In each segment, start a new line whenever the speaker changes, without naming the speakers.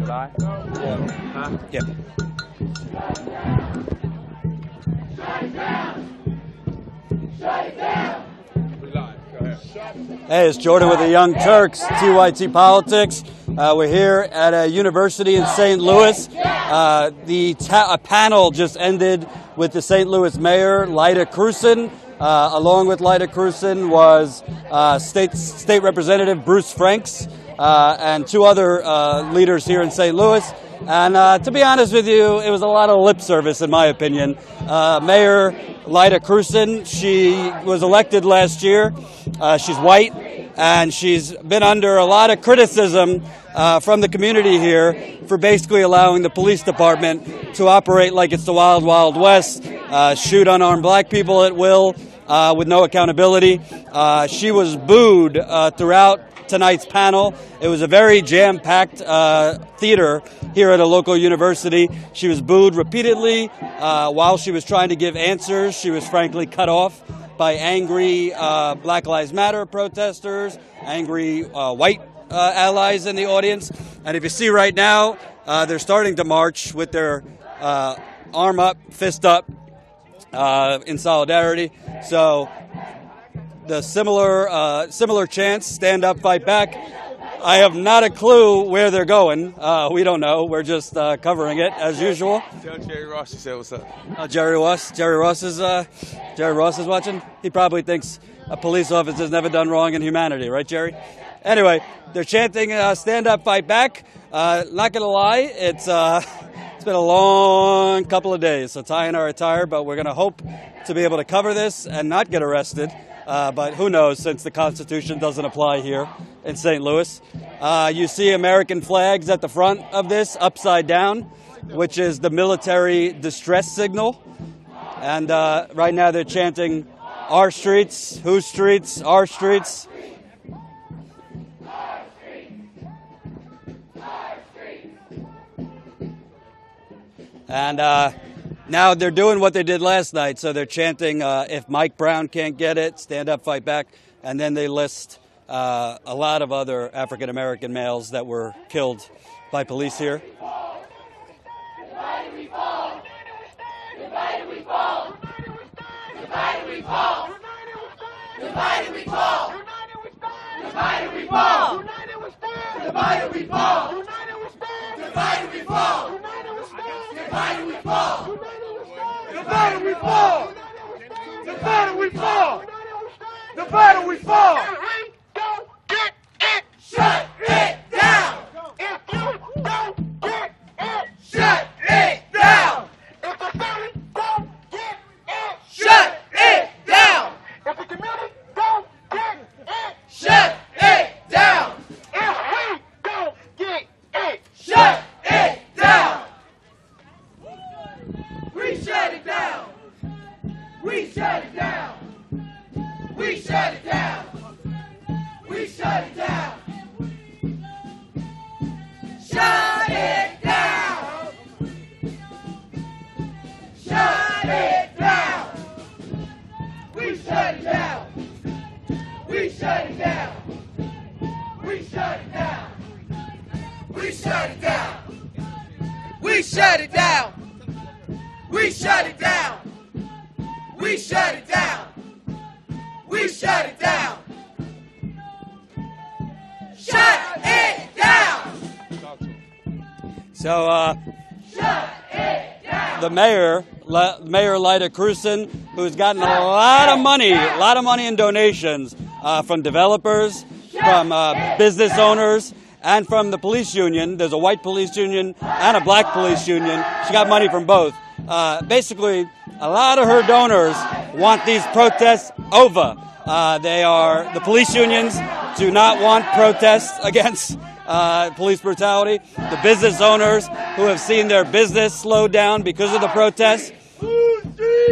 lie? Yeah. Huh?
Yeah.
Shut it down! Shut it down!
We live. Go ahead.
Hey, it's Jordan with the Young Turks, TYT Politics. We're here at a university in St. Louis. A panel just ended with the St. Louis mayor, Lyda Krewson. Along with Lyda Krewson was State Representative Bruce Franks and two other leaders here in St. Louis. And to be honest with you, it was a lot of lip service, in my opinion. Mayor Lyda Krewson, she was elected last year. She's white, and she's been under a lot of criticism from the community here for basically allowing the police department to operate like it's the Wild Wild West, shoot unarmed black people at will with no accountability. She was booed throughout tonight's panel. It was a very jam-packed theater here at a local university. She was booed repeatedly while she was trying to give answers. She was frankly cut off by angry Black Lives Matter protesters, angry white allies in the audience. And if you see right now, they're starting to march with their arm up, fist up in solidarity. So the similar chants, stand up, fight back. I have not a clue where they're going. We don't know. We're just covering it as usual.
Tell Jerry Ross you said what's up.
Jerry Ross is watching. He probably thinks a police officer's never done wrong in humanity, right, Jerry? Anyway, they're chanting stand up, fight back. Not gonna lie, it's been a long couple of days, so tying our attire, but we're gonna hope to be able to cover this and not get arrested. But who knows, since the Constitution doesn't apply here in St. Louis. You see American flags at the front of this, upside down, which is the military distress signal. And right now they're chanting, our streets, whose streets, our streets. And now they're doing what they did last night, so they're chanting, if Mike Brown can't get it, stand up, fight back, and then they list a lot of other African-American males that were killed by police here.
Divided we fall! Divided we fall! Divided we fall! Divided we fall! Divided we fall! Divided we fall! Divided we fall! Divided we fall! Divided we fall! Divided we fall! Divided we fall! If we don't get it, shut it down! If you don't get it, shut it down! If the family don't get it, shut it down! If the community don't get it, shut it down! If we don't get it, shut it down! We shut it down! We shut it down! We shut it down! We shut it down! Shut it down! Shut it down! We shut it down! We shut it down! We shut it down! We shut it down! We shut it down! We shut it down! We shut it down! We shut it down! Shut it down!
So
Shut it down!
the Mayor Lyda Krewson, who's gotten a lot of money in donations from developers, from business owners, and from the police union. There's a white police union and a black police union. She got money from both. Basically, a lot of her donors want these protests over. The police unions do not want protests against police brutality. The business owners who have seen their business slowed down because of the protests.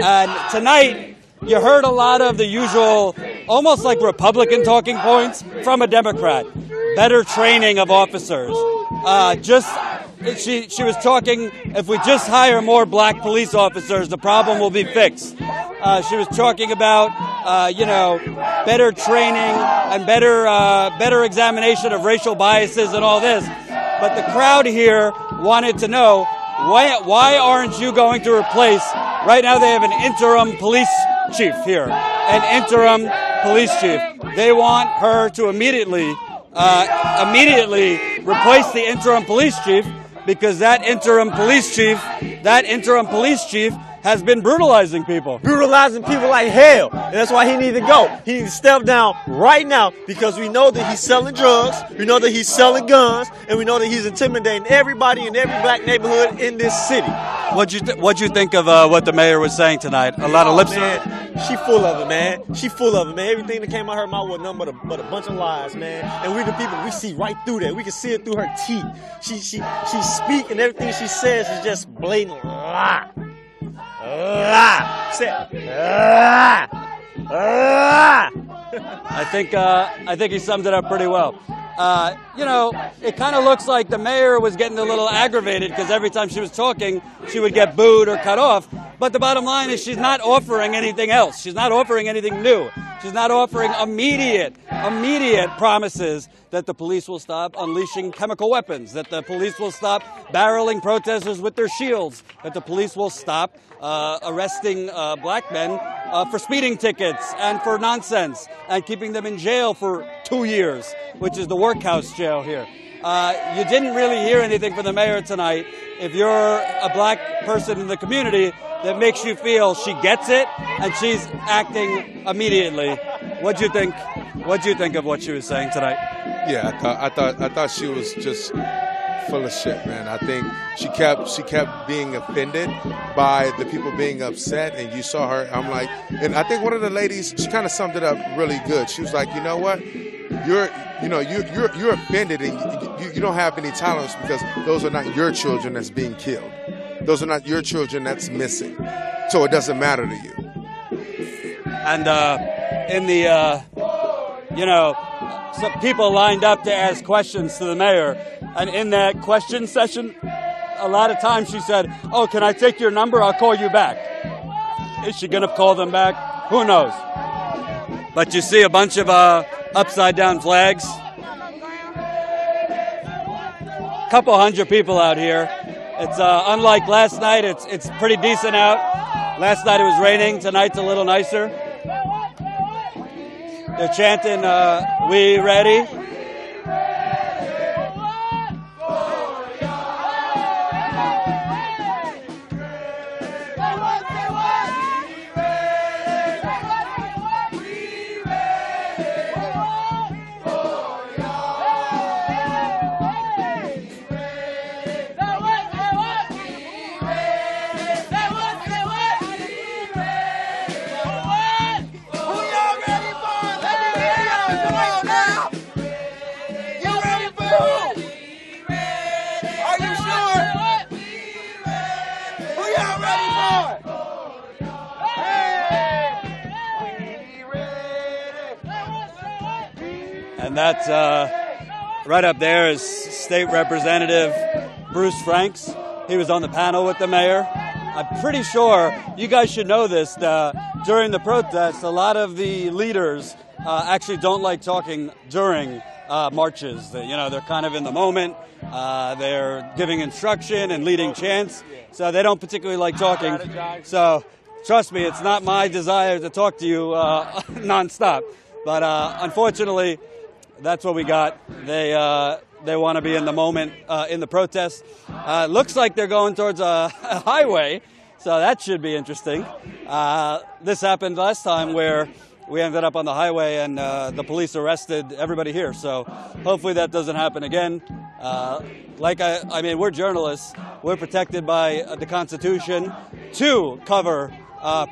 And tonight, you heard a lot of the usual, almost like Republican talking points from a Democrat. Better training of officers. She was talking, if we just hire more black police officers, the problem will be fixed. She was talking about, better training and better examination of racial biases and all this. but the crowd here wanted to know, why aren't you going to replace, right now they have an interim police chief here, an interim police chief. They want her to immediately replace the interim police chief, because that interim police chief has been brutalizing people.
Brutalizing people like hell. And that's why he needs to go. He needs to step down right now, because we know that he's selling drugs, we know that he's selling guns, and we know that he's intimidating everybody in every black neighborhood in this city.
What'd you think of what the mayor was saying tonight? A lot of lip service?
She full of it, man. She full of it, man. Everything that came out her mouth was nothing but a bunch of lies, man. And we the people, we see right through that. We can see it through her teeth. She speak, and everything she says is just blatant lie.
I think he summed it up pretty well. You know, it kind of looks like the mayor was getting a little aggravated because every time she was talking, she would get booed or cut off. But the bottom line is she's not offering anything else. She's not offering anything new. She's not offering immediate promises that the police will stop unleashing chemical weapons, that the police will stop barreling protesters with their shields, that the police will stop arresting black men for speeding tickets and for nonsense and keeping them in jail for 2 years, which is the workhouse jail here. You didn't really hear anything from the mayor tonight. If you're a black person in the community, that makes you feel she gets it and she's acting immediately. What'd you think? What'd you think of what she was saying tonight?
Yeah, I thought she was just full of shit, man. I think she kept being offended by the people being upset, and you saw her. I'm like, and I think one of the ladies, she kind of summed it up really good. She was like, you know what? You're offended, and you don't have any tolerance because those are not your children that's being killed. Those are not your children that's missing. So it doesn't matter to you.
And in the, some people lined up to ask questions to the mayor. And in that question session, a lot of times she said, oh, can I take your number? I'll call you back. Is she going to call them back? Who knows? But you see a bunch of upside down flags. Couple hundred people out here. It's unlike last night. It's pretty decent out. Last night it was raining. Tonight's a little nicer. They're chanting, we ready? And that's right up there is State Representative Bruce Franks. He was on the panel with the mayor. I'm pretty sure you guys should know this. During the protests, a lot of the leaders actually don't like talking during marches. They're kind of in the moment. They're giving instruction and leading chants, so they don't particularly like talking. So trust me, it's not my desire to talk to you nonstop. But unfortunately, that's what we got. They want to be in the moment in the protest. Looks like they're going towards a highway, so that should be interesting. This happened last time where we ended up on the highway and the police arrested everybody here. So hopefully that doesn't happen again. We're journalists. We're protected by the Constitution to cover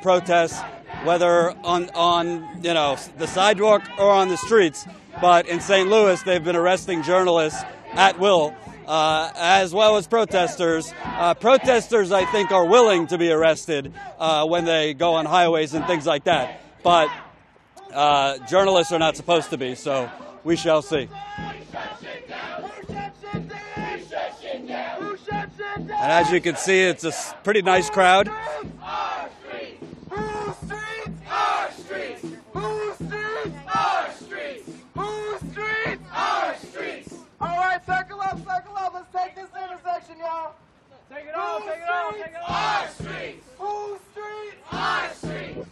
protests, whether on the sidewalk or on the streets. But in St. Louis, they've been arresting journalists at will, as well as protesters. Protesters, I think, are willing to be arrested when they go on highways and things like that. But journalists are not supposed to be, so we shall see. And as you can see, it's a pretty nice crowd.
All right, circle up, let's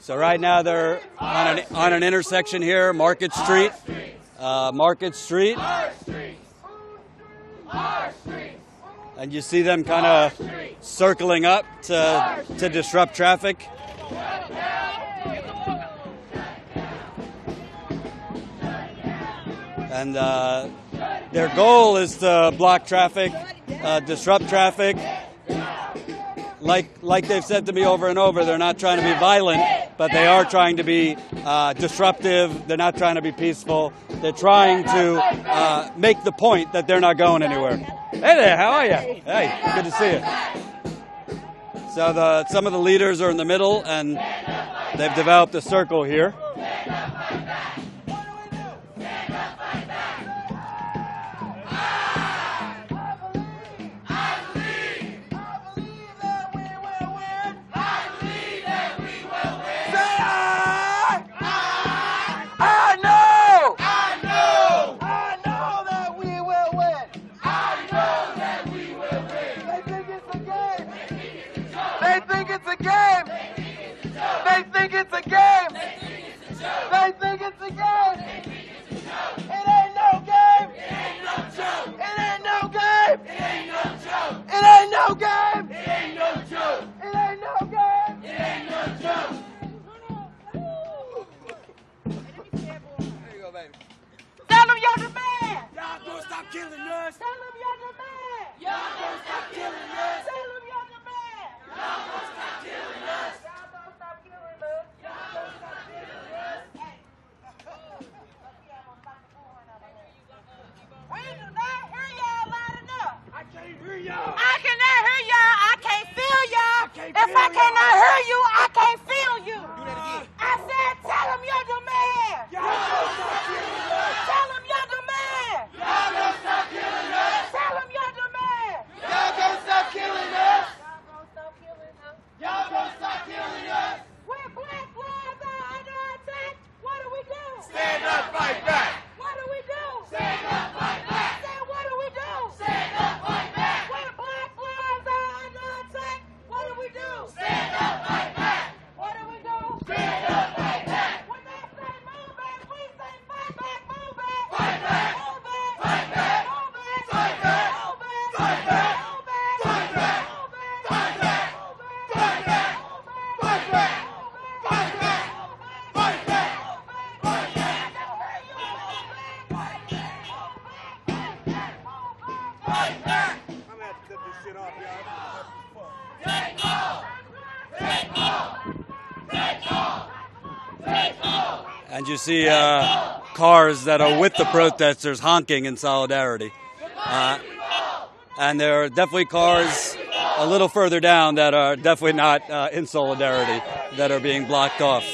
So right now they're on an intersection here, Market Street. Market Street. And you see them kind of circling up to disrupt traffic. And their goal is to block traffic, disrupt traffic. Like they've said to me over and over, they're not trying to be violent, but they are trying to be disruptive. They're not trying to be peaceful. They're trying to make the point that they're not going anywhere. Hey there, how are you? Hey, good to see you. So some of the leaders are in the middle, and they've developed a circle here. And you see cars that are with the protesters honking in solidarity. And there are definitely cars a little further down that are definitely not in solidarity, that are being blocked off.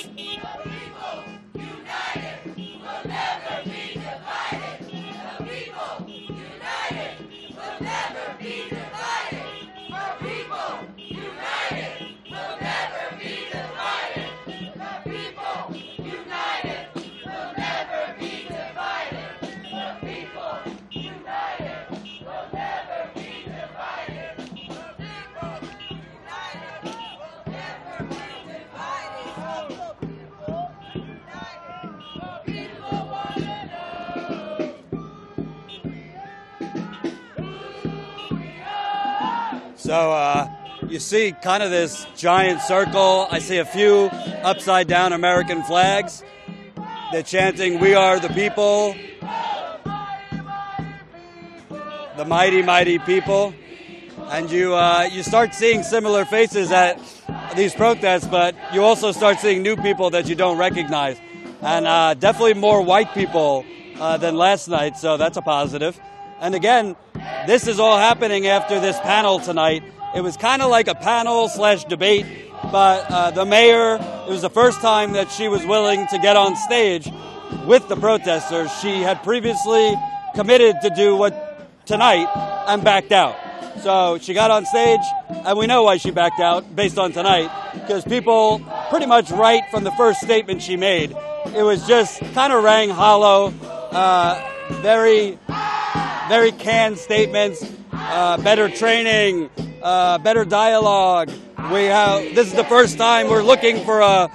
So you see kind of this giant circle. I see a few upside down American flags. They're chanting, "We are the people, the mighty, mighty people." And you start seeing similar faces at these protests, but you also start seeing new people that you don't recognize. And definitely more white people than last night, so that's a positive. And again, this is all happening after this panel tonight. It was kind of like a panel/debate, but the mayor, it was the first time that she was willing to get on stage with the protesters. She had previously committed to do what tonight and backed out. So she got on stage, and we know why she backed out based on tonight, because people pretty much right from the first statement she made, it was just kind of rang hollow, very canned statements, better training, better dialogue, This is the first time we're looking for a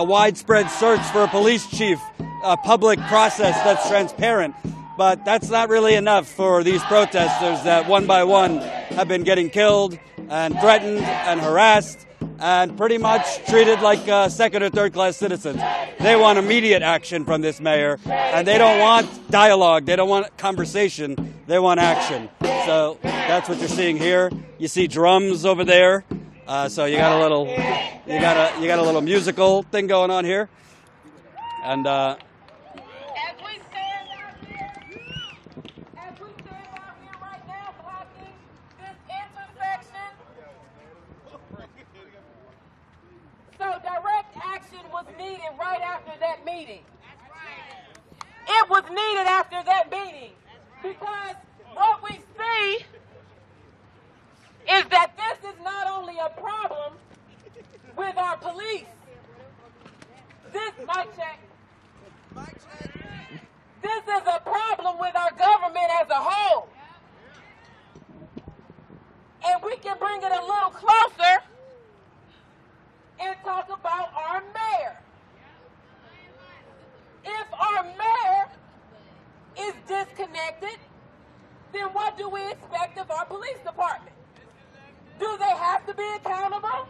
widespread search for a police chief, a public process that's transparent. But that's not really enough for these protesters that one by one have been getting killed and threatened and harassed and pretty much treated like second or third class citizens. They want immediate action from this mayor, and they don't want dialogue. They don't want conversation. They want action. So that's what you're seeing here. You see drums over there. So you got a little musical thing going on here. And
As we stand out here right now, blocking this intersection, so direct action was needed right after that meeting. It was needed after that meeting because what we see is that this is not only a problem with our police. This This is a problem with our government as a whole. And we can bring it a little closer and talk about our mayor. If our mayor is disconnected, then what do we expect of our police department? Do they have to be accountable?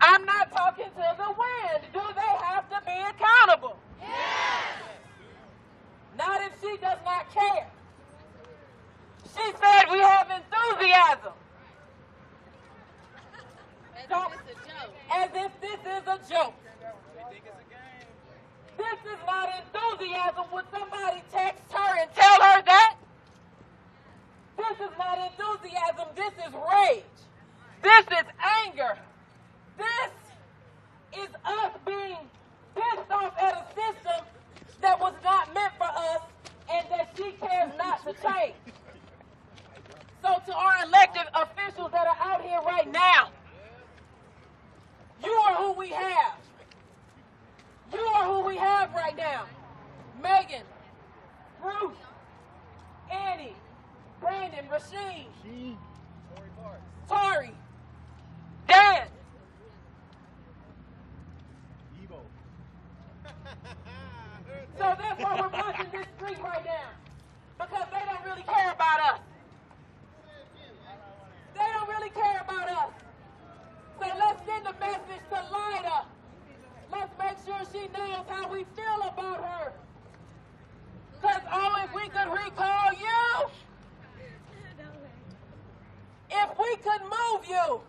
I'm not talking to the wind. Do they have to be accountable? Yes. Not if she does not care. She said we have enthusiasm. As if this is a joke. This is not enthusiasm. Would somebody text her and tell her that? This is not enthusiasm. This is rage. This is anger. This is us being pissed off at a system that was not meant for us and that she cares not to change. So to our elected officials that are out here right now, you are who we have. You are who we have right now. Megan, Bruce, Annie, Brandon, Rasheen, Tori, Dan. So that's why we're blocking this street right now. Because they don't really care about us. They don't really care about us. So let's send a message to Lyda. Let's make sure she knows how we feel about her. Because, if we could recall you, if we could move you,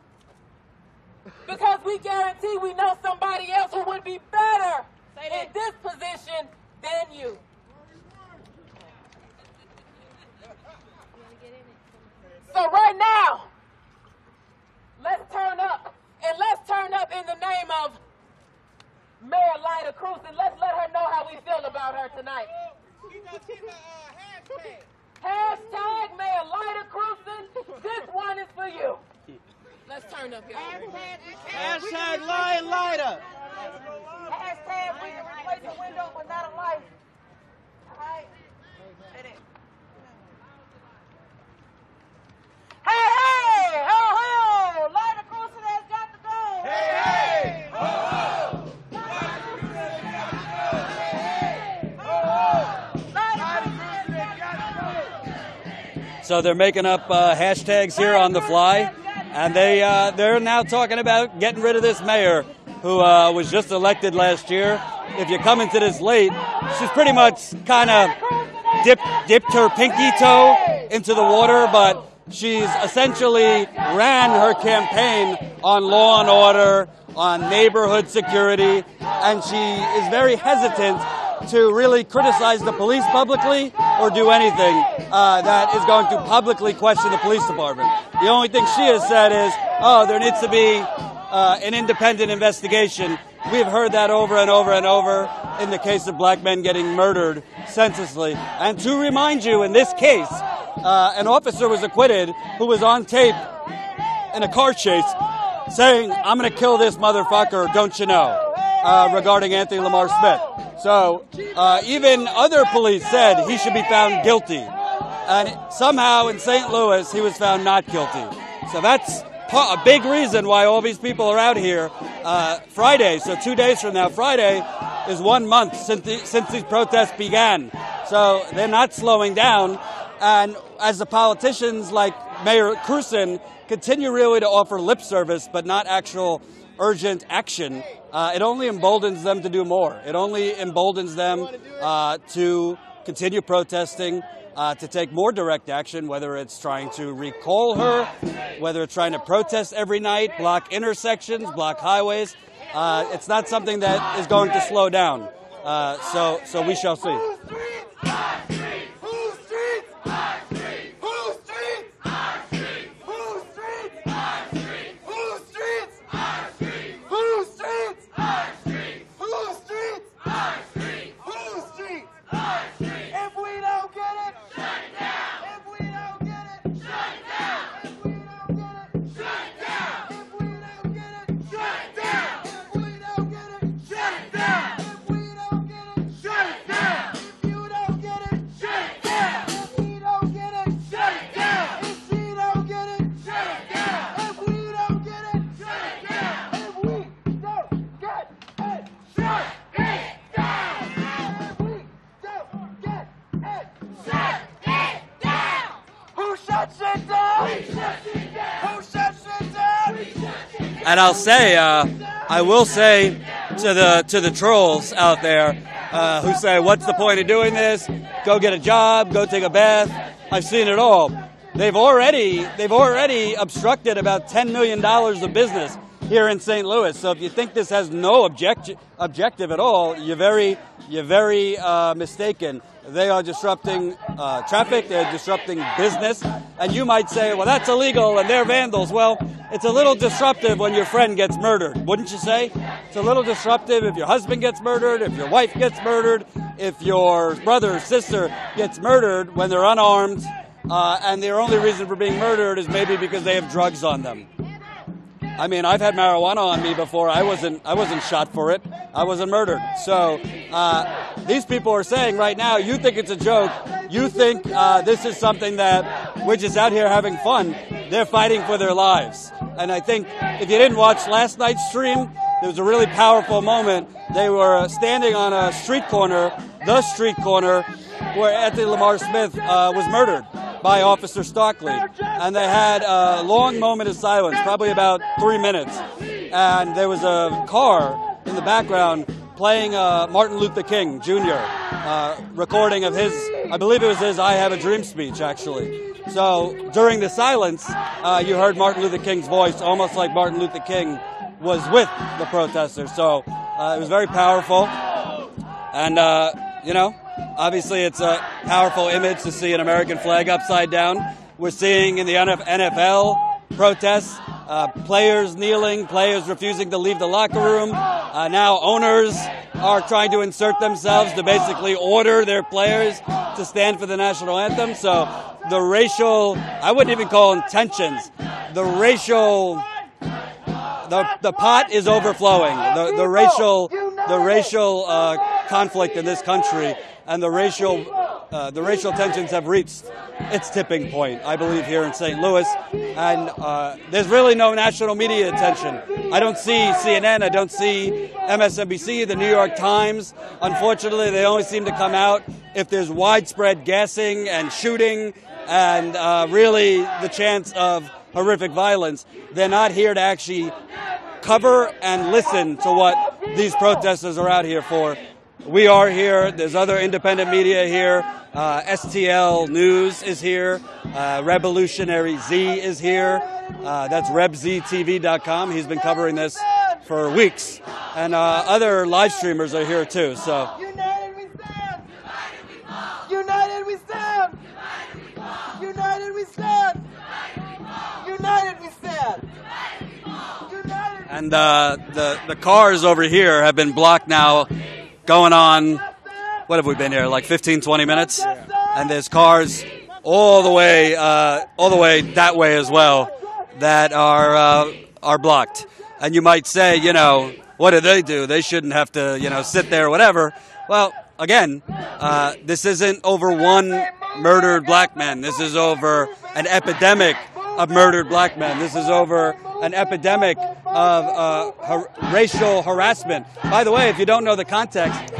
because we guarantee we know somebody else who would be better in this position than you. So right now, let's turn up. And let's turn up in the name of Mayor Lyda Krewson. Let's let her know how we feel about her tonight. Hashtag Mayor Lyda Krewson. This one is for you. Let's turn up here.
Hashtag Lion Lyda.
Hashtag we can replace a window but not a light. All right? Hey, ho, ho! Lyda Krewson has got to go! Hey, ho, ho! Lyda Krewson has got to go! Hey, ho, ho! Lyda Krewson has got to go!
So they're making up hashtags here on the fly, and they're now talking about getting rid of this mayor who was just elected last year. If you come into this late, she's pretty much kind of dipped her pinky toe into the water, but she's essentially ran her campaign on law and order, on neighborhood security, and she is very hesitant to really criticize the police publicly or do anything that is going to publicly question the police department. The only thing she has said is, there needs to be an independent investigation. We've heard that over and over and over in the case of black men getting murdered senselessly. And to remind you, in this case, an officer was acquitted who was on tape in a car chase saying, "I'm going to kill this motherfucker, don't you know," regarding Anthony Lamar Smith. So even other police said he should be found guilty. And somehow in St. Louis, he was found not guilty. So that's a big reason why all these people are out here. Friday, so 2 days from now, Friday is 1 month since these protests began. So they're not slowing down. And as the politicians like Mayor Krewson continue really to offer lip service but not actual urgent action, it only emboldens them to do more. It only emboldens them to continue protesting, to take more direct action, whether it's trying to recall her, whether it's trying to protest every night, block intersections, block highways. It's not something that is going to slow down. So we shall see. And I'll say, I will say to the trolls out there who say, "What's the point of doing this? Go get a job, go take a bath." I've seen it all. They've already obstructed about $10 million of business here in St. Louis. So if you think this has no objective at all, you're very mistaken. They are disrupting traffic. They're disrupting business. And you might say, well, that's illegal and they're vandals. Well, it's a little disruptive when your friend gets murdered, wouldn't you say? It's a little disruptive if your husband gets murdered, if your wife gets murdered, if your brother or sister gets murdered when they're unarmed, and their only reason for being murdered is maybe because they have drugs on them. I mean, I've had marijuana on me before. I wasn't shot for it. I wasn't murdered. So these people are saying right now, you think it's a joke. You think this is something that we're just out here having fun. They're fighting for their lives. And I think if you didn't watch last night's stream, there was a really powerful moment. They were standing on a street corner, the street corner, where Anthony Lamar Smith was murdered by Officer Stockley. And they had a long moment of silence, probably about 3 minutes. And there was a car in the background playing Martin Luther King Jr. Recording of his, I believe it was his I Have a Dream speech, actually. So during the silence, you heard Martin Luther King's voice, almost like Martin Luther King was with the protesters. So it was very powerful. And, obviously it's a powerful image to see an American flag upside down. We're seeing in the NFL protests, players kneeling, players refusing to leave the locker room. Now owners are trying to insert themselves to basically order their players to stand for the national anthem. So the racial, I wouldn't even call them tensions, the pot is overflowing. The racial conflict in this country and the racial tensions have reached its tipping point, I believe, here in St. Louis. And there's really no national media attention. I don't see CNN. I don't see MSNBC, the New York Times. Unfortunately, they only seem to come out if there's widespread gassing and shooting and really the chance of horrific violence. They're not here to actually cover and listen to what these protesters are out here for. We are here. There's other independent media here. STL News is here. Revolutionary Z is here. That's RebZTV.com. He's been covering this for weeks. And other live streamers are here too. So.
United we stand! United we stand! United we stand! United we stand!
And the cars over here have been blocked now, going on, what have we been here, like 15, 20 minutes? And there's cars all the way that way as well that are blocked. And you might say, what do? They shouldn't have to, sit there or whatever. Well, again, this isn't over one murdered black man. This is over an epidemic of murdered black men. This is over an epidemic of racial harassment. By the way, if you don't know the context,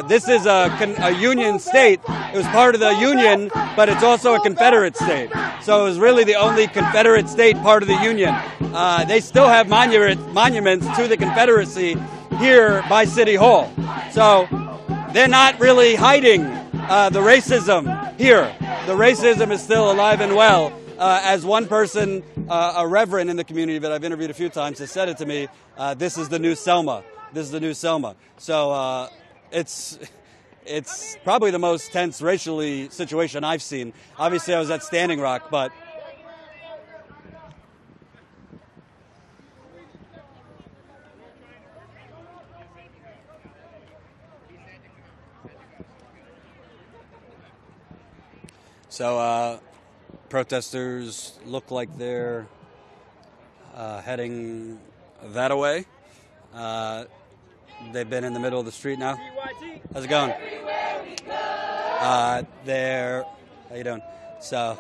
this is a Union state. It was part of the Union, but it's also a Confederate state. So it was really the only Confederate state part of the Union. They still have monuments to the Confederacy here by City Hall. So they're not really hiding the racism here. The racism is still alive and well. As one person, a reverend in the community that I've interviewed a few times, has said it to me, this is the new Selma. This is the new Selma. So it's probably the most tense racially situation I've seen. Obviously, I was at Standing Rock, but so protesters look like they're heading that away. They've been in the middle of the street now. How's it going? How you doing? So,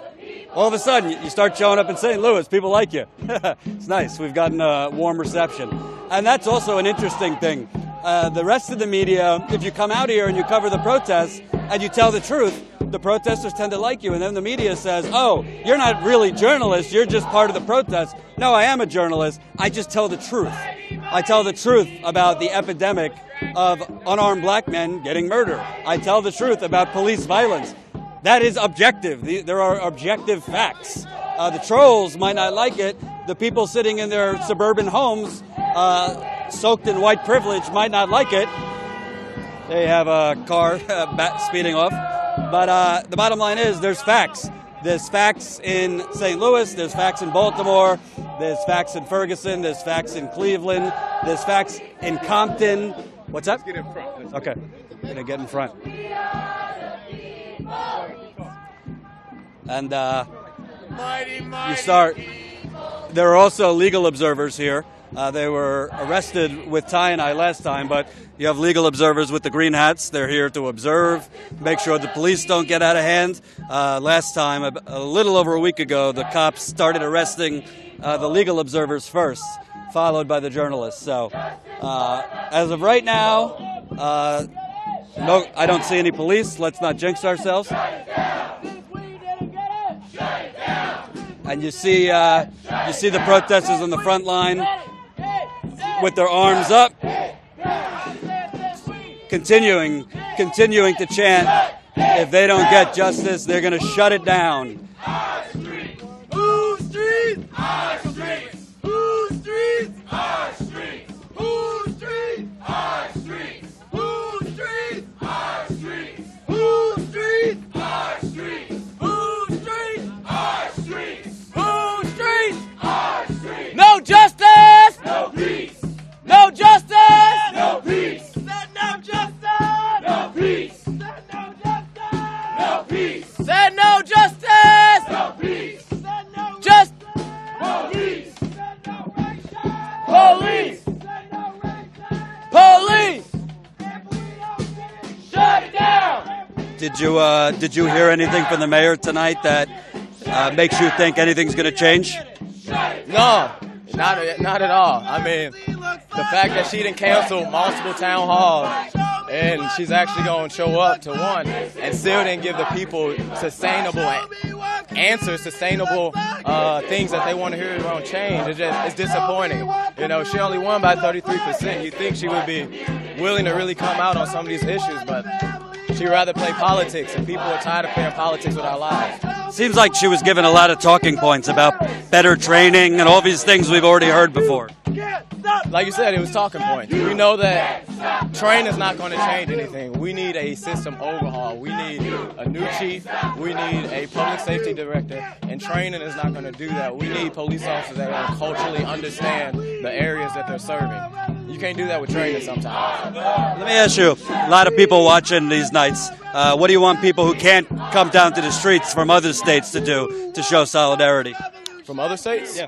all of a sudden, you start showing up in St. Louis. People like you. It's nice. We've gotten a warm reception. And that's also an interesting thing. The rest of the media, if you come out here and you cover the protests and you tell the truth, the protesters tend to like you. And then the media says, oh, you're not really journalists. You're just part of the protest. No, I am a journalist. I just tell the truth. I tell the truth about the epidemic of unarmed black men getting murdered. I tell the truth about police violence. That is objective. There are objective facts. The trolls might not like it. The people sitting in their suburban homes, soaked in white privilege, might not like it. They have a car speeding off. But the bottom line is there's facts. There's facts in St. Louis. There's facts in Baltimore. There's facts in Ferguson. There's facts in Cleveland. There's facts in Compton. What's that?
Let's get in front.
Okay. I'm going to get in front. And you start. There are also legal observers here. They were arrested with Ty and I last time, but you have legal observers with the green hats. They're here to observe, make sure the police don't get out of hand. Last time, a little over a week ago, the cops started arresting the legal observers first, followed by the journalists. So as of right now, no, I don't see any police. Let's not jinx ourselves. And you see the protesters on the front line with their arms up, continuing to chant, if they don't get justice, they're going to shut it down.
Our streets, whose streets? Our streets, whose streets? Our streets, whose streets? Our streets, whose streets? Our streets, whose streets? Our streets, whose streets? Our streets, whose streets? Our streets. No justice, no peace. No justice, no peace. Said no justice, no peace. Said no justice, no peace. Said no justice, no peace. Said no justice, police. Said no racial, police. Said no racial, police. If we don't shut it down.
Did you hear anything from the mayor tonight that makes you think anything's going to change?
No, not at all. I mean, the fact that she didn't cancel multiple town halls and she's actually going to show up to one and still didn't give the people sustainable answers, sustainable things that they want to hear around change. It's disappointing. You know, she only won by 33%. You'd think she would be willing to really come out on some of these issues, but she'd rather play politics, and people are tired of playing politics with our lives.
Seems like she was given a lot of talking points about better training and all these things we've already heard before.
Like you said, it was talking points. We know that training is not going to change anything. We need a system overhaul. We need a new chief. We need a public safety director. And training is not going to do that. We need police officers that are going to culturally understand the areas that they're serving. You can't do that with training sometimes.
Let me ask you, a lot of people watching these nights, what do you want people who can't come down to the streets from other states to do to show solidarity?
From other states?
Yeah.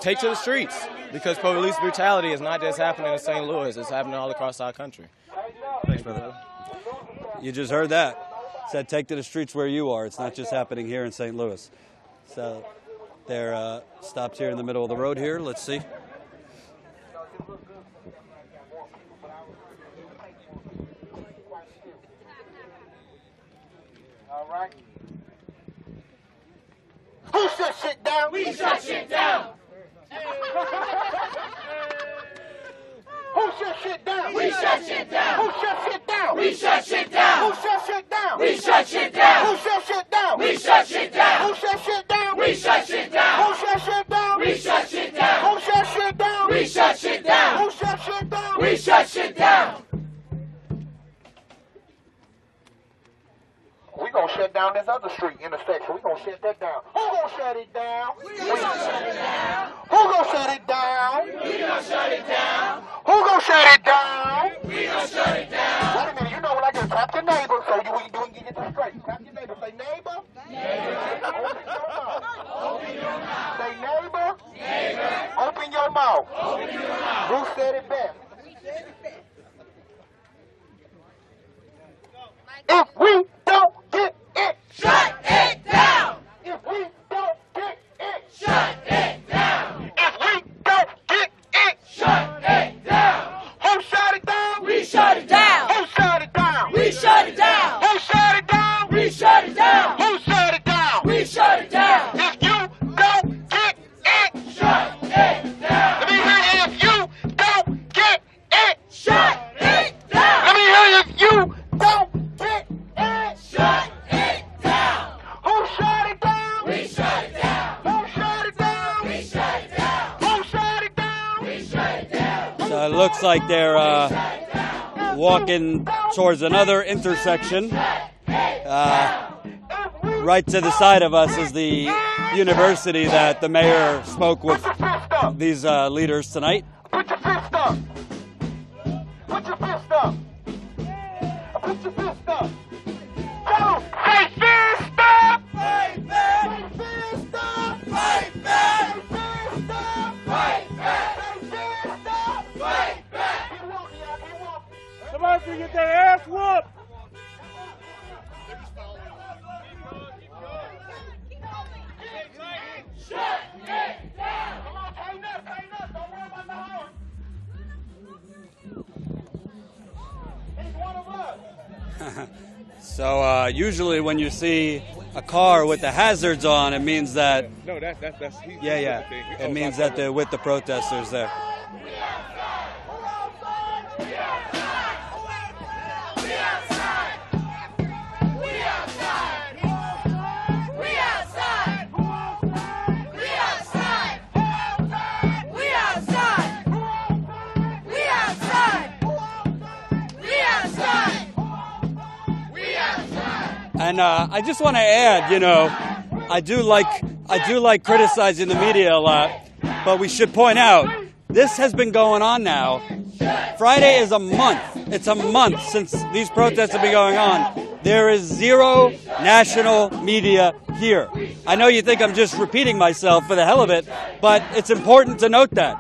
Take to the streets. Because police brutality is not just happening in St. Louis, it's happening all across our country.
Thanks, brother. You just heard that. Said take to the streets where you are. It's not just happening here in St. Louis. So They're stopped here in the middle of the road here. Let's see.
All right. Who shut shit down? We shut shit down. Who shut shit down? We shut shit down. Who shut shit down? We shut shit down. Who shut shit down? We shut shit down. Who shut shit down? We shut shit down. Who shut shit down? We shut shit down. Who shut shit down? We shut shit down. Who shut shit down? We shut shit down. Who shut shit down? We shut shit down. We gonna shut down this other street intersection. We gonna shut that down. Who gonna shut it down? We gonna shut it down. Who gonna shut it down? We gonna shut it down. Who gonna shut it down? We gonna shut it down. Wait a minute, you know what I just tap your neighbor, so you can get this straight. Tap your neighbor, say neighbor. Neighbor. Open your mouth. Say neighbor. Neighbor. Open your mouth. Open your mouth. Bruce said it best. If we don't get it, shut it down. If we don't get it, shut it down. If we don't get it, shut it down. Who shut it down? We shut it down. Who shut it down? We shut it down. Who shut it down? We shut it down. Who shut it down? We shut it down. If you don't get it, shut it down. Let me hear you if you don't get it, shut it down. Let me hear you if you don't. Shut it down! Who shut it down? We shut it down! Who shut it down? We shut it down! Who shut it down? We shut it down!
So it looks like they're walking towards another intersection. Right to the side of us is the university that the mayor spoke with these leaders tonight.
Put your fist up! Put your fist up! Put your fist up! Go! Say fist up! Fight back! Say fist up! Fight back! Say fist up! Fight back! Say fist up! Fight back! Keep walking, y'all. Keep walking. Somebody can get their ass whooped! Shut it down! Come on, tighten up. Don't worry about the horse. He's one of us.
So usually when you see a car with the hazards on, it means that
No, that's
it means that they're with the protesters there. And I just want to add, I do like criticizing the media a lot, but we should point out this has been going on now. Friday is a month. It's a month since these protests have been going on. There is zero national media here. I know you think I'm just repeating myself for the hell of it, but it's important to note that.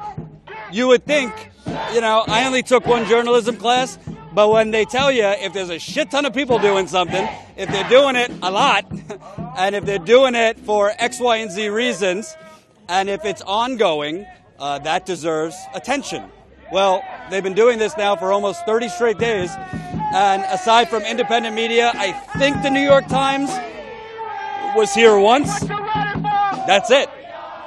You would think, I only took one journalism class, but when they tell you if there's a shit ton of people doing something, if they're doing it a lot, and if they're doing it for X, Y, and Z reasons, and if it's ongoing, that deserves attention. Well, they've been doing this now for almost 30 straight days, and aside from independent media, I think the New York Times was here once. That's it.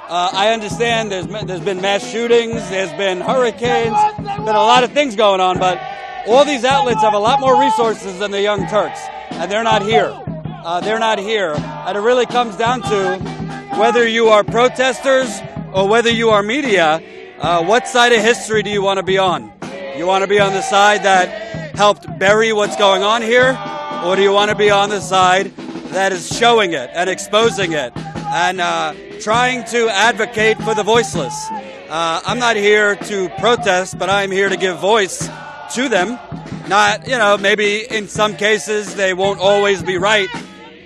I understand there's been mass shootings, there's been hurricanes, been a lot of things going on, but all these outlets have a lot more resources than the Young Turks, and they're not here. They're not here. And it really comes down to whether you are protesters or whether you are media, what side of history do you want to be on? You want to be on the side that helped bury what's going on here, or do you want to be on the side that is showing it and exposing it and trying to advocate for the voiceless? I'm not here to protest, but I'm here to give voice to them. Not, maybe in some cases they won't always be right,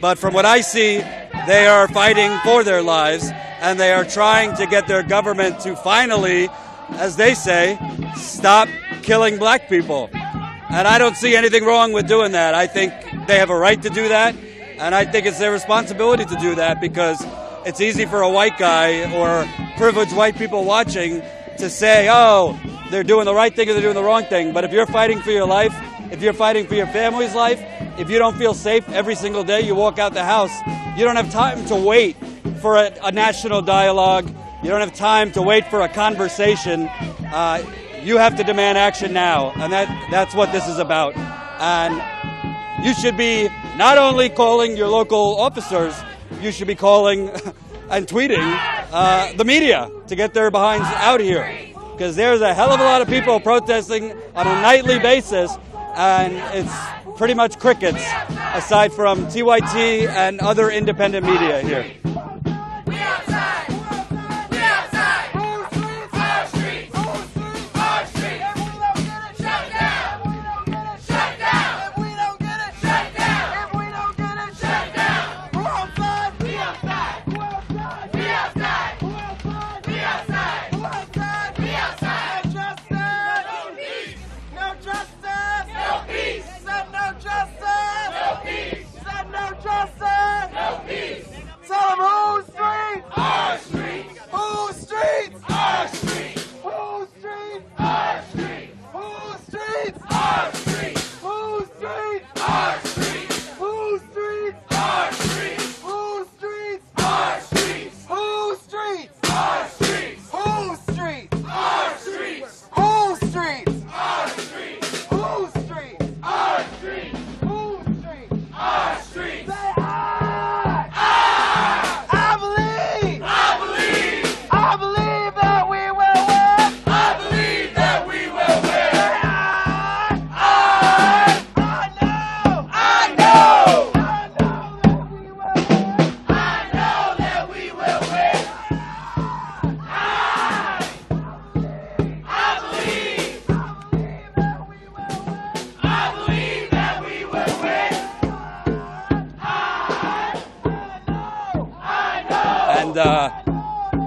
but from what I see, they are fighting for their lives, and they are trying to get their government to finally, as they say, stop killing black people. And I don't see anything wrong with doing that. I think they have a right to do that, and I think it's their responsibility to do that, because it's easy for a white guy or privileged white people watching to say, oh, they're doing the right thing or they're doing the wrong thing. But if you're fighting for your life, if you're fighting for your family's life, if you don't feel safe every single day you walk out the house, you don't have time to wait for a national dialogue. You don't have time to wait for a conversation. You have to demand action now, and that's what this is about. And you should be not only calling your local officers, you should be calling and tweeting the media to get their behinds out here. Because there's a hell of a lot of people protesting on a nightly basis, and it's pretty much crickets, aside from TYT and other independent media here.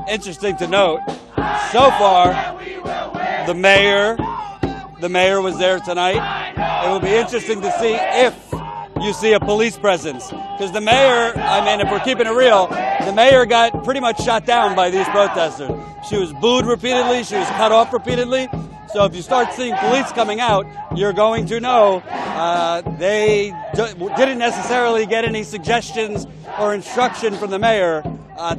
Interesting to note, so far, the mayor was there tonight. It will be interesting to see if you see a police presence. Because the mayor, I mean, if we're keeping it real, the mayor got pretty much shot down by these protesters. She was booed repeatedly, she was cut off repeatedly. So if you start seeing police coming out, you're going to know they didn't necessarily get any suggestions or instruction from the mayor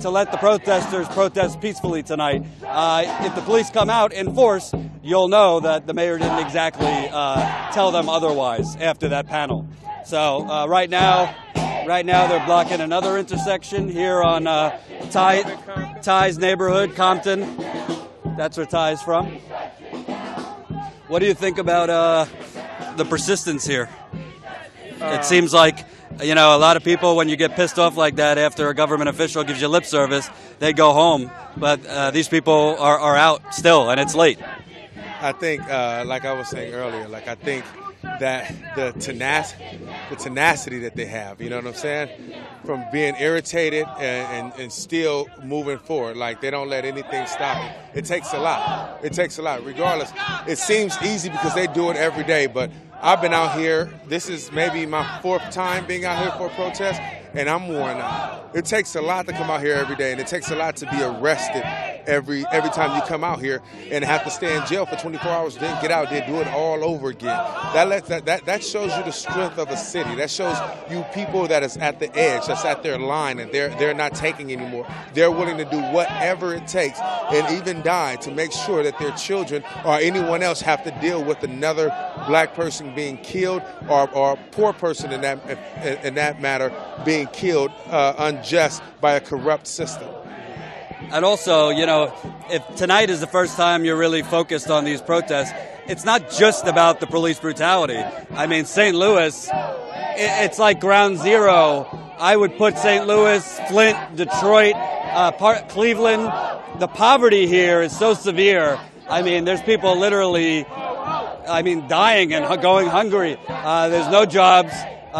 to let the protesters protest peacefully tonight. If the police come out in force, you'll know that the mayor didn't exactly tell them otherwise after that panel. So right now they're blocking another intersection here on Ty's neighborhood, Compton. That's where Ty's from. What do you think about the persistence here? It seems like, you know, a lot of people, when you get pissed off like that after a government official gives you lip service, they go home. But these people are out still, and it's late.
I think, like I was saying earlier, I think that the tenacity that they have, you know what I'm saying? From being irritated and still moving forward. Like, they don't let anything stop it. It takes a lot. It takes a lot. Regardless, it seems easy because they do it every day, but I've been out here. This is maybe my 4th time being out here for a protest, and I'm worn out. It takes a lot to come out here every day, and it takes a lot to be arrested every time you come out here and have to stay in jail for 24 hours, then get out, then do it all over again. That shows you the strength of a city. That shows you people that is at the edge, that's at their line, and they're not taking anymore. They're willing to do whatever it takes and even die to make sure that their children or anyone else have to deal with another black person being killed or a poor person in that matter being killed unjust by a corrupt system.
And also, you know, if tonight is the first time you're really focused on these protests, it's not just about the police brutality. I mean, St. Louis, it's like ground zero. I would put St. Louis, Flint, Detroit, Cleveland. The poverty here is so severe. I mean, there's people literally, dying and going hungry. There's no jobs.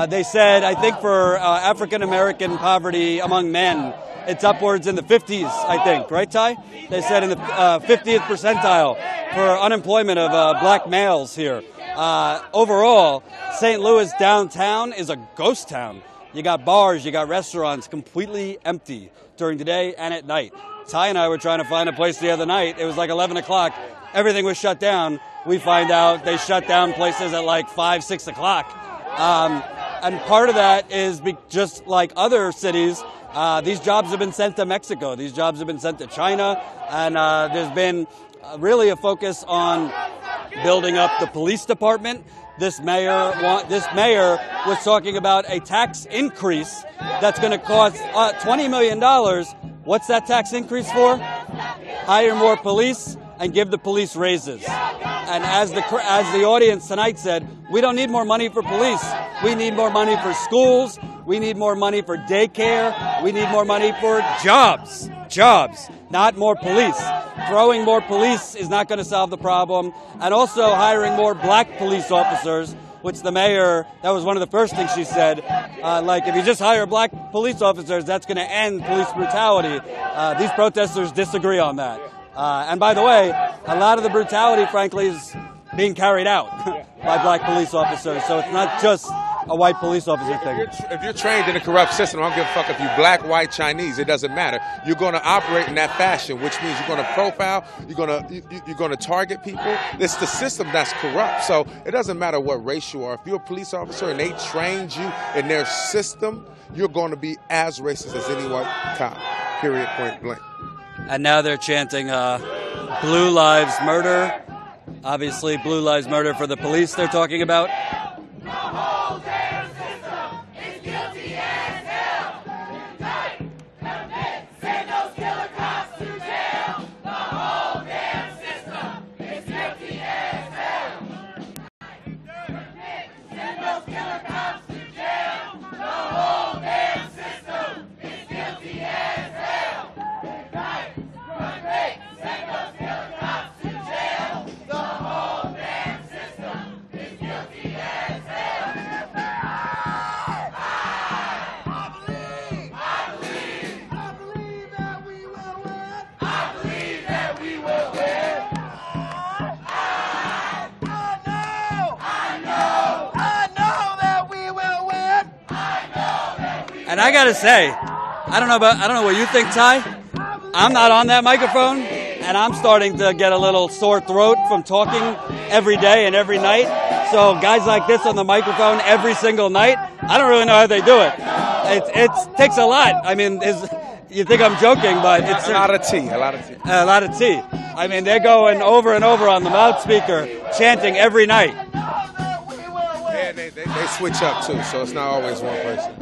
They said, I think for African-American poverty among men, it's upwards in the 50s, I think. Right, Ty? They said in the 50th percentile for unemployment of black males here. Overall, St. Louis downtown is a ghost town. You got bars, you got restaurants completely empty during the day and at night. Ty and I were trying to find a place the other night. It was like 11 o'clock. Everything was shut down. We find out they shut down places at like 5, 6 o'clock. And part of that is just like other cities, these jobs have been sent to Mexico. These jobs have been sent to China. And there's been really a focus on building up the police department. This mayor was talking about a tax increase that's going to cost $20 million. What's that tax increase for? Hire more police and give the police raises. And as the audience tonight said, we don't need more money for police. We need more money for schools. We need more money for daycare. We need more money for jobs, not more police. Throwing more police is not going to solve the problem. And also hiring more black police officers, which the mayor, that was one of the first things she said. Like, if you just hire black police officers, that's going to end police brutality. These protesters disagree on that. And by the way, a lot of the brutality, frankly, is being carried out by black police officers. So it's not just a white police officer thing.
If you're trained in a corrupt system, I don't give a fuck if you're black, white, Chinese. It doesn't matter. You're going to operate in that fashion, which means you're going to profile. You're going to target people. It's the system that's corrupt. So it doesn't matter what race you are. If you're a police officer and they trained you in their system, you're going to be as racist as any white cop. Period. Point blank.
And now they're chanting Blue Lives Murder. Obviously, Blue Lives Murder for the police they're talking about.
The whole damn system is guilty as hell. Unite, commit, send those killer cops to jail. The whole damn system is guilty as hell. Commit, send those killer cops to jail. The whole damn system is guilty as hell. Unite, commit, send those killer cops to jail. The whole damn system is guilty as hell.
And I gotta say, I don't know what you think, Ty. I'm not on that microphone, and I'm starting to get a little sore throat from talking every day and every night. So guys like this on the microphone every single night, I don't really know how they do it. It takes a lot. I mean, you think I'm joking, but it's
a lot of tea.
A lot of tea. I mean, they're going over and over on the loudspeaker, chanting every night.
Yeah, they switch up too, so it's not always one person.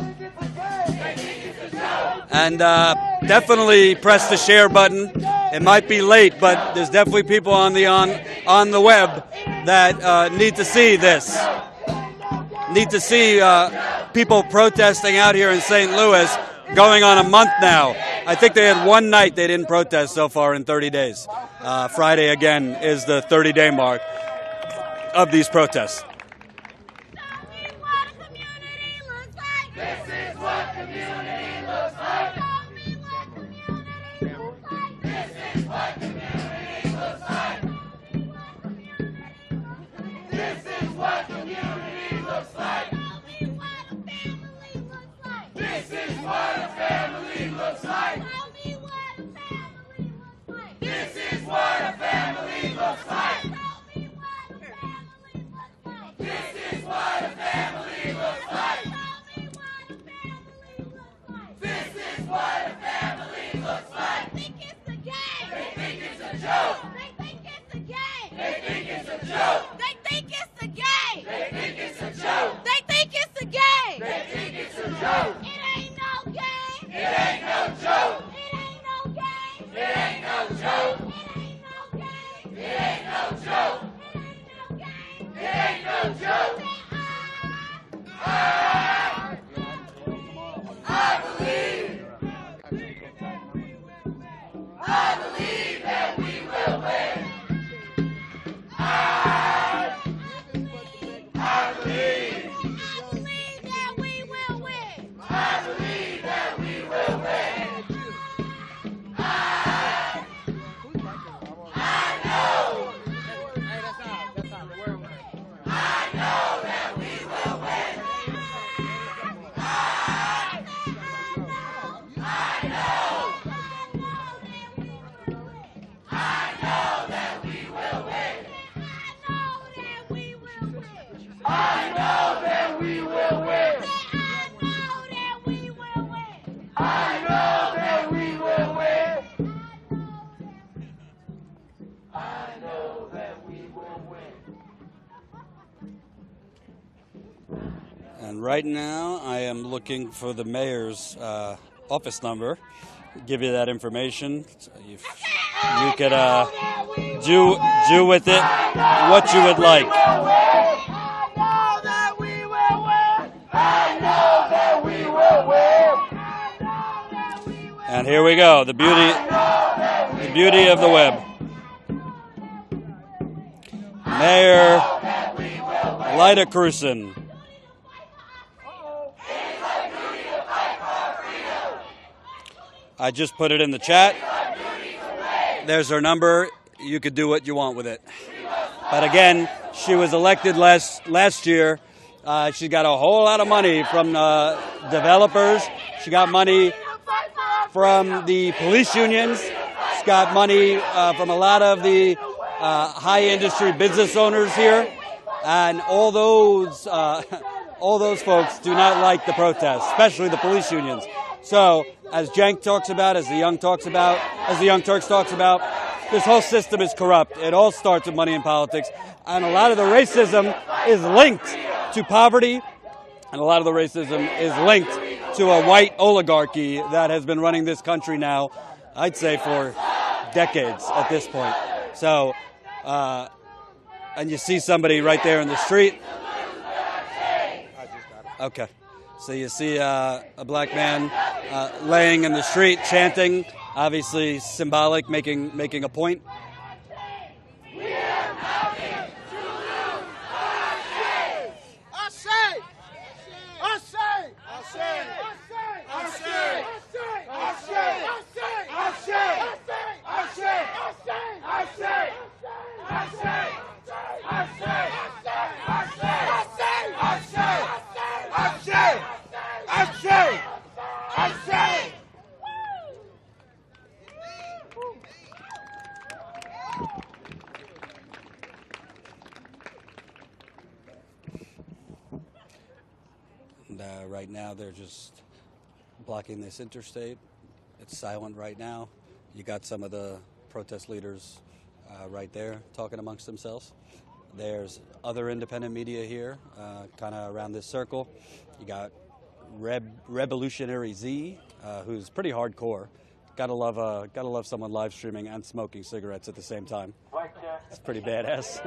And definitely press the share button. It might be late, but there's definitely people on the web that need to see this. Need to see people protesting out here in St. Louis, going on a month now. I think they had one night they didn't protest so far in 30 days. Friday, again, is the 30-day mark of these protests. And right now, I am looking for the mayor's office number. Give you that information. So you could do with it what you would like. And here we go. The beauty of the web. Mayor Lyda Krewson. I just put it in the chat. There's her number. You could do what you want with it. But again, she was elected last year. She got a whole lot of money from developers. She got money from the police unions. She's got money from a lot of the high industry business owners here. And all those folks do not like the protests, especially the police unions. So, as Cenk talks about, as the Young Turks talks about, this whole system is corrupt. It all starts with money in politics. And a lot of the racism is linked to poverty, and a lot of the racism is linked to a white oligarchy that has been running this country now, I'd say, for decades at this point. So, and you see somebody right there in the street. Okay. So you see a black man laying in the street chanting, obviously symbolic, making a point. And right now they're just blocking this interstate. It's silent right now. You got some of the protest leaders right there talking amongst themselves. There's other independent media here, kind of around this circle. You got Revolutionary Z, who's pretty hardcore. Gotta love someone live streaming and smoking cigarettes at the same time. It's pretty badass.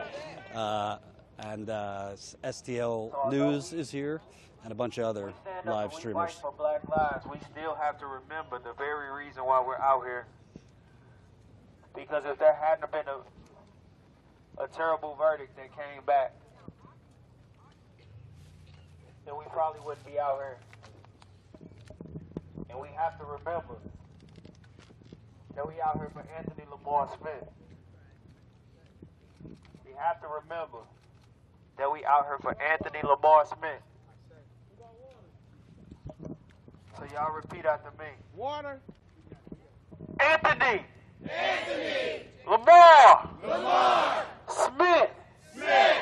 And STL News is here, and a bunch of other live streamers.
For Black Lives, we still have to remember the very reason why we're out here. Because if there hadn't been a terrible verdict that came back, then we probably wouldn't be out here. And we have to remember that we out here for Anthony Lamar Smith. We have to remember that we out here for Anthony Lamar Smith. So y'all repeat after me.
Water.
Anthony.
Anthony.
Lamar.
Lamar.
Smith.
Smith.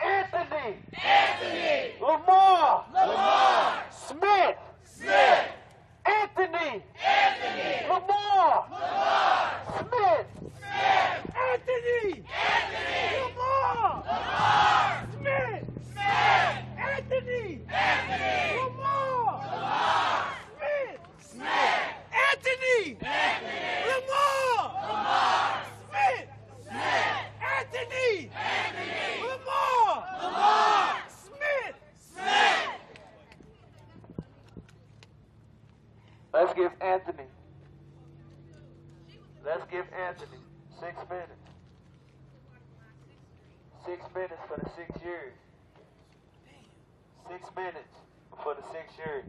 Anthony.
Anthony.
Lamar.
Lamar.
Smith.
Smith.
Anthony.
Anthony.
Lamar.
Lamar.
Smith.
Smith.
Anthony.
Anthony.
Lamar.
Lamar.
Smith.
Smith.
Anthony.
Anthony.
Lamar.
Lamar.
Smith.
Smith.
Anthony.
Anthony.
Lamar.
Lamar.
Smith.
Smith.
Anthony.
Anthony.
Lamar.
Lamar.
Smith.
Smith.
Let's give Anthony 6 minutes. 6 minutes for the 6 years. 6 minutes for the 6 years.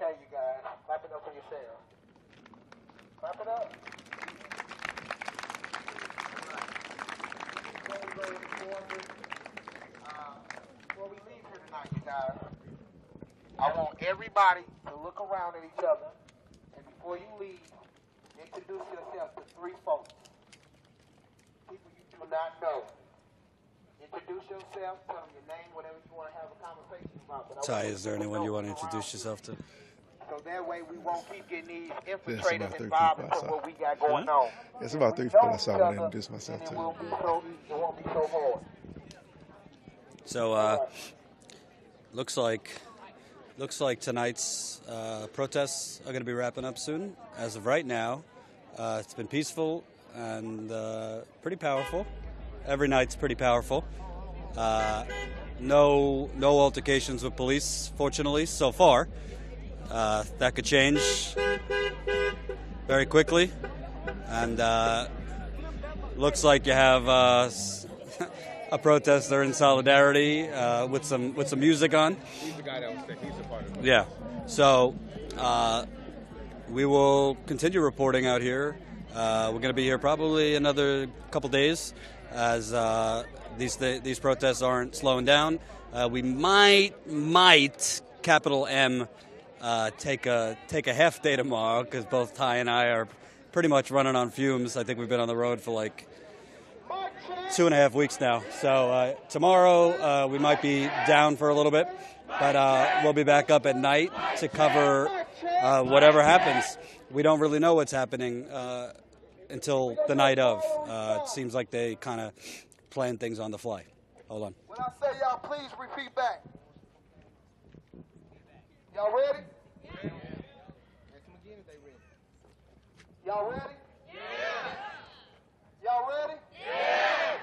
Okay, you guys, clap it up for yourselves. Clap it up. Very, very important. Before we leave here tonight, you guys, I want everybody to look around at each other, and before you leave, introduce yourself to 3 folks. People you do not know. Introduce yourself, tell them your name, whatever you want to have a conversation about. But
Ty, is there anyone you want to introduce yourself to?
So that way we won't keep getting these infiltrators involved in what we got going on.
It's about 3 people I saw when I introduced myself to.
It won't be so hard.
So, looks like tonight's protests are going to be wrapping up soon. As of right now, it's been peaceful and pretty powerful. Every night's pretty powerful. No altercations with police, fortunately, so far. That could change very quickly, and looks like you have a protester in solidarity with some music on.
He's the guy that was sick. He's a part of it.
Yeah. So we will continue reporting out here. We're going to be here probably another couple days as these protests aren't slowing down. We might capital M take a half day tomorrow because both Ty and I are pretty much running on fumes. I think we've been on the road for like 2.5 weeks now. So tomorrow we might be down for a little bit, but we'll be back up at night to cover whatever happens. We don't really know what's happening until the night of. It seems like they kind of plan things on the fly. Hold on.
When I say y'all, please repeat back. Y'all ready? Yeah. Y'all ready? Yeah. Y'all ready? Yeah.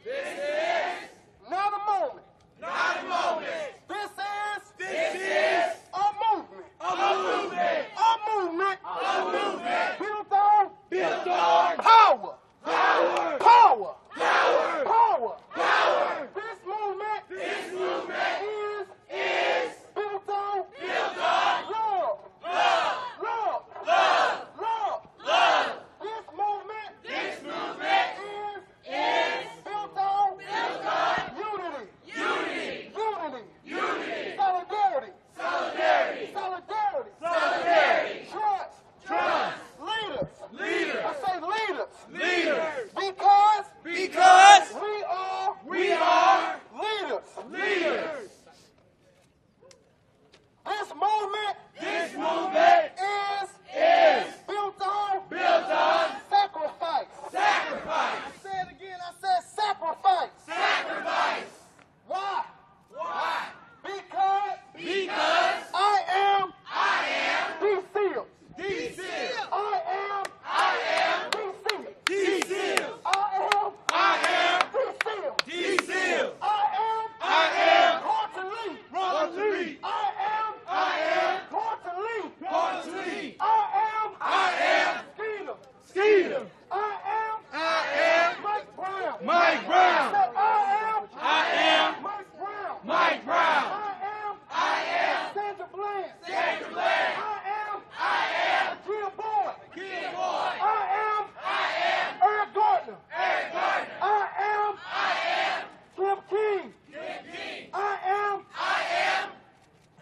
This is not a moment. Not a moment. This is a movement. A movement. A movement. A movement. Built on power. Power. Power. Power. Power. Power. This movement is built on love. Love. Love. Love. Love. Love. This movement is built on unity. Unity. Unity. Unity. Solidarity. Solidarity. Solidarity. Solidarity. Trust. Trust. Leaders. Leaders. I say leaders. Leaders. Because we are leaders. Leaders. This movement is built on sacrifice. Sacrifice. I say it again. I said sacrifice. Sacrifice. Why? Why? Because I am D. Seals. D. Seals. I am D. Seals. D. Seals. I am D. Seals. D. Seals. I am going to lead. Going to lead. I am going to lead. Going to lead. I am Skeeter. I am Mike Brown. Mike Brown. I am Mike Brown. I am Sandra Bland. Sandra Bland. I am Kia Boyd. Kia Boyd. I am Eric Gardner. Eric Gardner. I am Kim King. Kim King. I am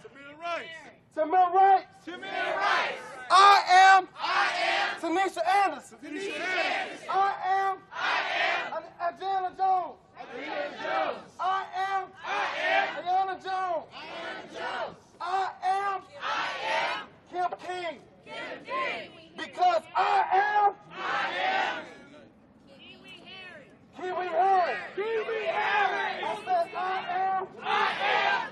Tamir Rice. Tamir Rice. Tamir Rice. I am Tanisha Anderson. Tanisha Anderson. I am Adriana Jones. Adriana Jones. I am Ayana Jones. Ayana Jones. I am Kim King. Kim King. Because I am Kiwi Harris. Kiwi Harris. I said I am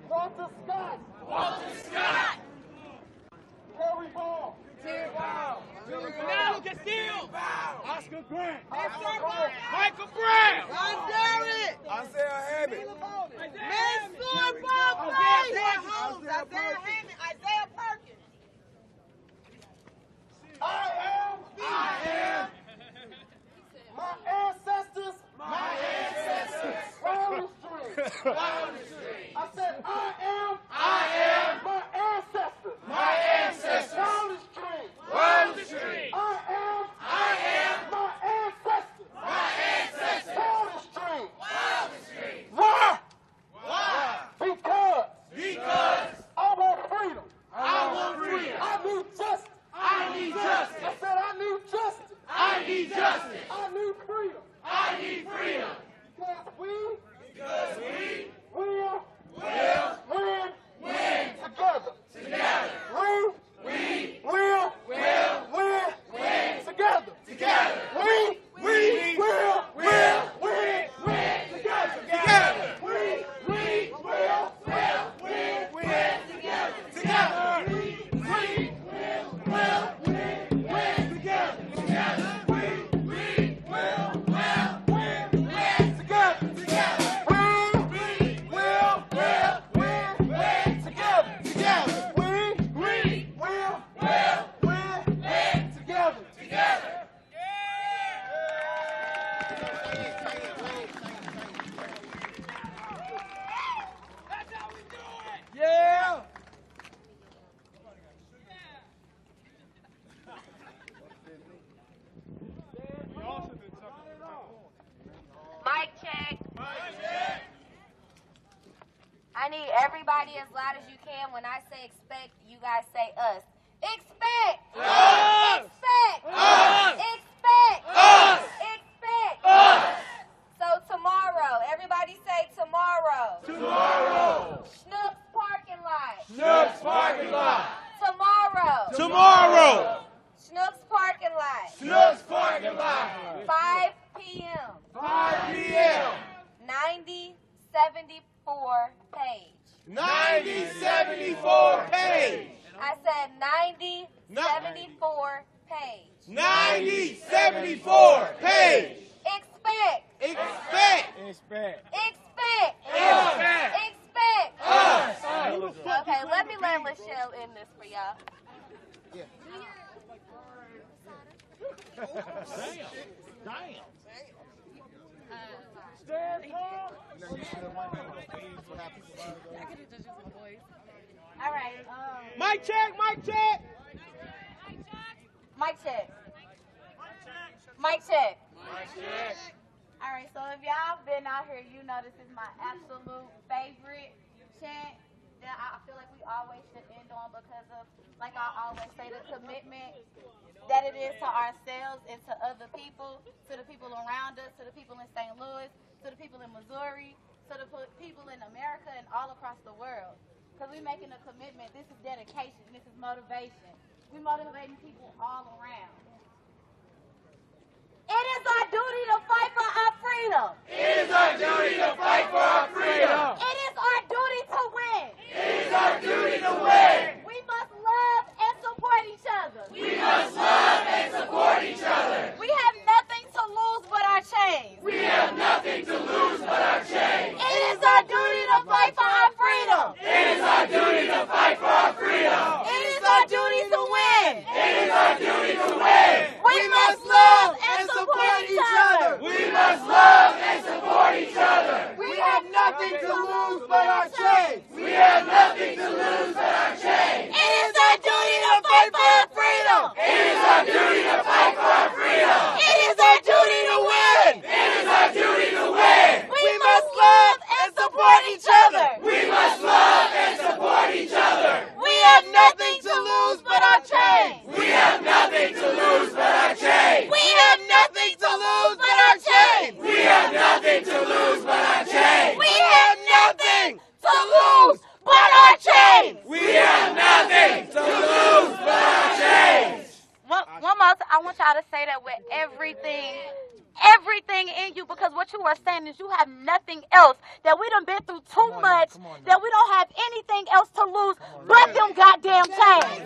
Walter Scott. Walter Scott. Terry Ball. Terry Ball. Now Castillo. Oscar Grant. Michael Brown. Isaiah Hammond.
Isaiah Perkins.
I am my ancestors I said, I am my ancestors.
My ancestors.
Wildest dream.
Wildest dream.
I am my ancestors.
My ancestors.
Wildest dream.
Wildest dream.
Why?
Why?
Because I want freedom.
I want freedom.
I need justice.
I need justice.
I said I need justice.
I need justice.
I need freedom.
I need freedom.
Because we
will
win together.
together.
We will win together.
Together.
We will win together.
Together.
We will win
Together.
together. We will win together.
Together.
We will win together.
Together.
We will win together.
Together.
We will win together.
Together.
Yeah.
Mic check. I need everybody as loud as you can. When I say expect, you guys say us. Expect!
Us!
Expect!
Us!
Expect!
Us!
Expect!
Us!
So tomorrow, everybody say tomorrow.
Tomorrow.
Schnucks parking lot.
Schnucks parking lot.
Tomorrow.
Tomorrow.
Schnucks parking lot.
Schnucks parking lot.
5 p.m.
5 p.m.
9074 page.
9074 page.
I said 9074 page.
9074 page.
Expect.
Expect.
Expect.
Expect.
Expect.
Us.
Okay, let Michelle in this for y'all. All right.
Mic check.
Mic check. Mic check. All right, so if y'all been out here, you know this is my absolute favorite chant that I feel like we always should end on because of, like I always say, the commitment that it is to ourselves and to other people, to the people around us, to the people in St. Louis, to the people in Missouri, to the people in America and all across the world. Because we're making a commitment. This is dedication. This is motivation. We're motivating people all around. It is our duty to fight for our freedom.
It is our duty to fight for our freedom.
It is our duty to win.
It is our duty to win.
We must love and support each other.
We must love and support each other.
We have nothing to lose but our chains.
We have nothing to lose but our chains.
It is our duty to fight for our freedom.
It is our duty to fight for our freedom.
It is our duty to win.
It is our duty to win.
We must love and support each other.
We must love and support each other.
We have nothing to lose but our chains.
We have nothing to lose but our chains.
It is our duty to fight for our freedom.
It is our duty to fight for our freedom.
It is our duty to win.
It is our duty to win.
We must love and support each other.
We must love and support each other.
We have nothing to lose but our chains.
We have nothing to lose but our chains.
We have nothing to lose but our chains.
We have nothing to lose but our chains.
We have nothing to lose but our chains.
We have nothing to lose but our chains.
One more time, I want y'all to say that with everything in you, because what you are saying is you have nothing else, that we done been through too much, that we don't have anything else to lose but them goddamn chains.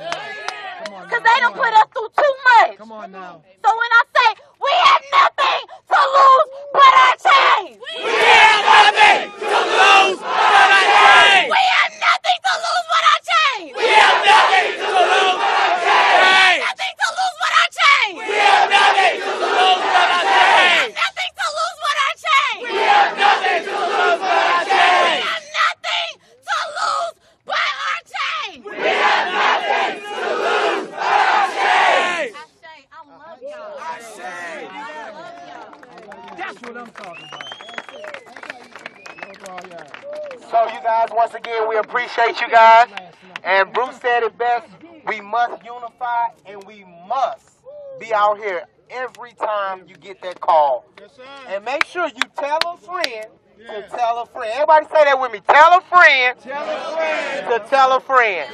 Because they done put us through too much.
Come on now.
So when I say we have nothing to lose but our chains.
We have nothing to lose but our chains.
We have nothing to lose but our chains.
We have nothing to lose but our chains.
Nothing to lose but our chains.
We have nothing to lose but our chains.
Nothing to lose but our chains.
We have nothing to lose but our chains.
That's what I'm talking about.
So you guys, once again, we appreciate you guys. And Bruce said it best. We must unify and we must be out here every time you get that call. And make sure you tell a friend to tell a friend. Everybody say that with me. Tell a friend to tell a friend.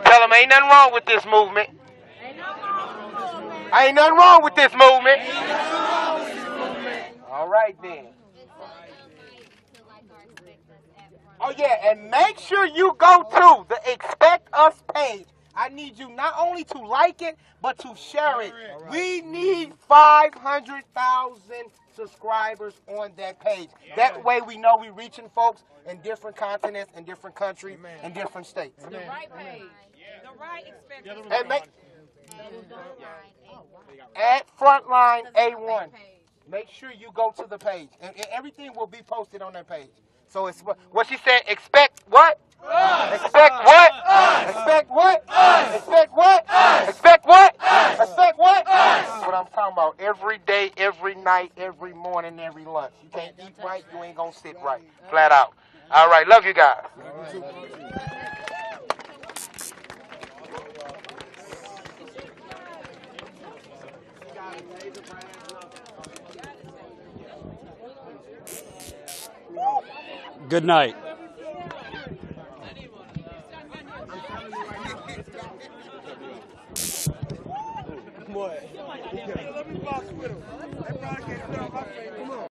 Tell them ain't nothing wrong with this movement. Ain't nothing wrong with this movement. All right then. Oh yeah, and make sure you go to the Expect Us page. I need you not only to like it, but to share it. We need 500,000 subscribers on that page. That way we know we're reaching folks in different continents, in different countries, in different states.
The right page. The right Expect Us
And make,
page.
at Frontline A1, make sure you go to the page. And everything will be posted on that page. So it's what she said, expect what? Expect what? Expect what? Expect what? Expect what? Expect what? That's what I'm talking about. Every day, every night, every morning, every lunch. You can't eat right, you ain't gonna sit right. Flat out. All right, love you guys.
Good night.
What?